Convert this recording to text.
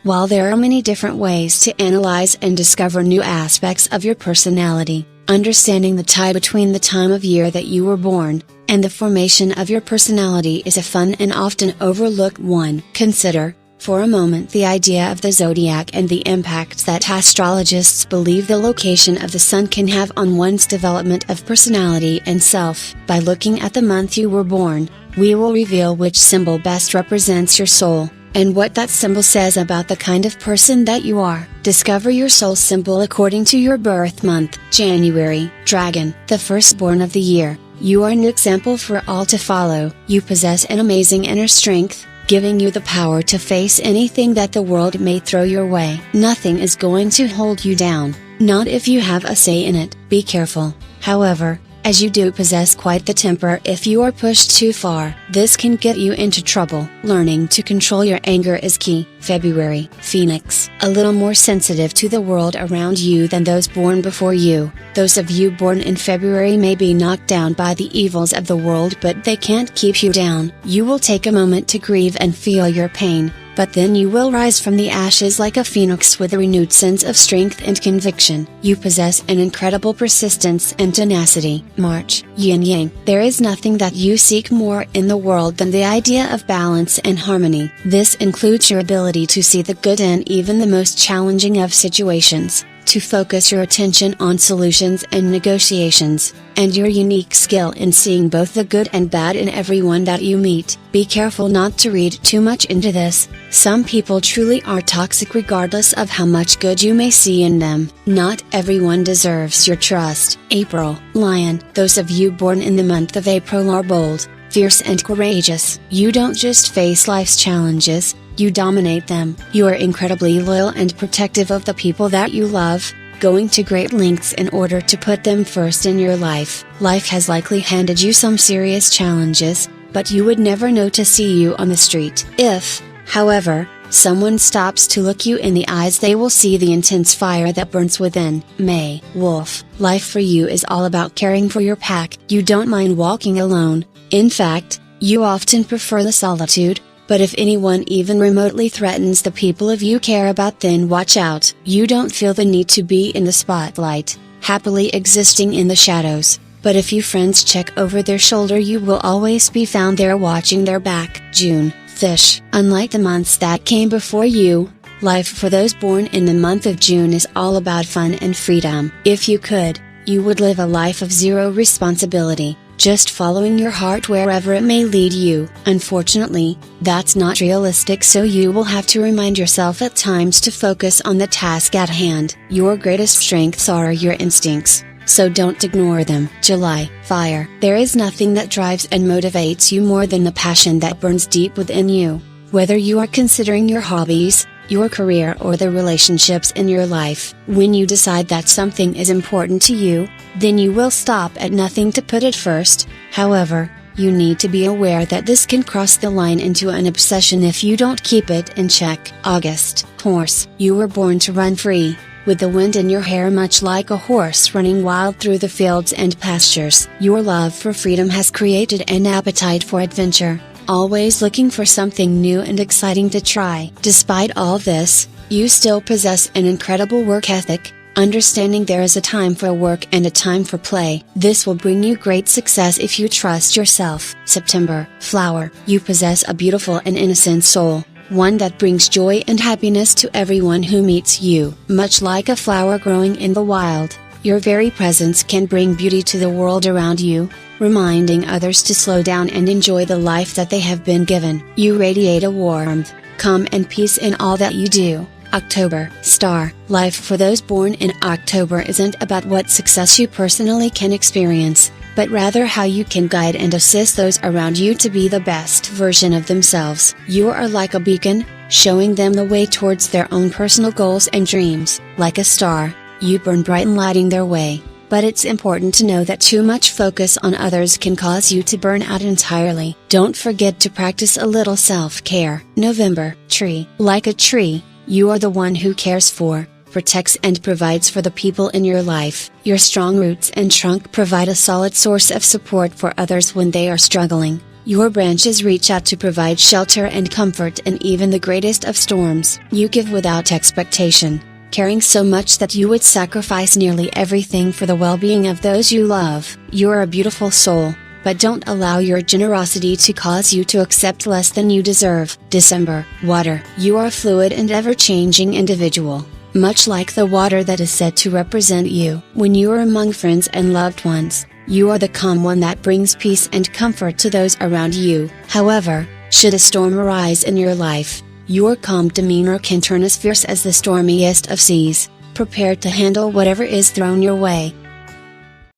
While there are many different ways to analyze and discover new aspects of your personality, understanding the tie between the time of year that you were born and the formation of your personality is a fun and often overlooked one. Consider, for a moment, the idea of the zodiac and the impact that astrologists believe the location of the sun can have on one's development of personality and self. By looking at the month you were born, we will reveal which symbol best represents your soul, and what that symbol says about the kind of person that you are. Discover your soul symbol according to your birth month. January, Dragon, the firstborn of the year. You are an example for all to follow. You possess an amazing inner strength, giving you the power to face anything that the world may throw your way. Nothing is going to hold you down, not if you have a say in it. Be careful, however, as you do possess quite the temper if you are pushed too far. This can get you into trouble. Learning to control your anger is key. February, Phoenix, a little more sensitive to the world around you than those born before you. Those of you born in February may be knocked down by the evils of the world, but they can't keep you down. You will take a moment to grieve and feel your pain, but then you will rise from the ashes like a phoenix with a renewed sense of strength and conviction. You possess an incredible persistence and tenacity. March, Yin Yang. There is nothing that you seek more in the world than the idea of balance and harmony. This includes your ability to see the good in even the most challenging of situations, to focus your attention on solutions and negotiations, and your unique skill in seeing both the good and bad in everyone that you meet. Be careful not to read too much into this. Some people truly are toxic regardless of how much good you may see in them. Not everyone deserves your trust. April, Lion. Those of you born in the month of April are bold, fierce and courageous. You don't just face life's challenges, you dominate them. You are incredibly loyal and protective of the people that you love, going to great lengths in order to put them first in your life. Life has likely handed you some serious challenges, but you would never know to see you on the street. If, however, someone stops to look you in the eyes, they will see the intense fire that burns within. May, Wolf. Life for you is all about caring for your pack. You don't mind walking alone. In fact, you often prefer the solitude. But if anyone even remotely threatens the people of you care about, then watch out. You don't feel the need to be in the spotlight, happily existing in the shadows. But if you friends check over their shoulder, you will always be found there watching their back. June, Fish. Unlike the months that came before you, life for those born in the month of June is all about fun and freedom. If you could, you would live a life of zero responsibility, just following your heart wherever it may lead you. Unfortunately, that's not realistic, so you will have to remind yourself at times to focus on the task at hand. Your greatest strengths are your instincts, so don't ignore them. July, Fire. There is nothing that drives and motivates you more than the passion that burns deep within you. Whether you are considering your hobbies, your career, or the relationships in your life, when you decide that something is important to you, then you will stop at nothing to put it first. However, you need to be aware that this can cross the line into an obsession if you don't keep it in check. August, Horse. You were born to run free, with the wind in your hair, much like a horse running wild through the fields and pastures. Your love for freedom has created an appetite for adventure, always looking for something new and exciting to try. Despite all this, you still possess an incredible work ethic, understanding there is a time for work and a time for play. This will bring you great success if you trust yourself. September, Flower. You possess a beautiful and innocent soul, one that brings joy and happiness to everyone who meets you. Much like a flower growing in the wild, your very presence can bring beauty to the world around you, reminding others to slow down and enjoy the life that they have been given. You radiate a warmth, calm and peace in all that you do. October, Star. Life for those born in October isn't about what success you personally can experience, but rather how you can guide and assist those around you to be the best version of themselves. You are like a beacon, showing them the way towards their own personal goals and dreams. Like a star, you burn bright in lighting their way. But it's important to know that too much focus on others can cause you to burn out entirely. Don't forget to practice a little self-care. November, Tree. Like a tree, you are the one who cares for, protects and provides for the people in your life. Your strong roots and trunk provide a solid source of support for others when they are struggling. Your branches reach out to provide shelter and comfort in even the greatest of storms. You give without expectation, caring so much that you would sacrifice nearly everything for the well-being of those you love. You're a beautiful soul, but don't allow your generosity to cause you to accept less than you deserve. December. Water. You are a fluid and ever-changing individual, much like the water that is said to represent you. When you are among friends and loved ones, you are the calm one that brings peace and comfort to those around you. However, should a storm arise in your life, your calm demeanor can turn as fierce as the stormiest of seas, prepared to handle whatever is thrown your way.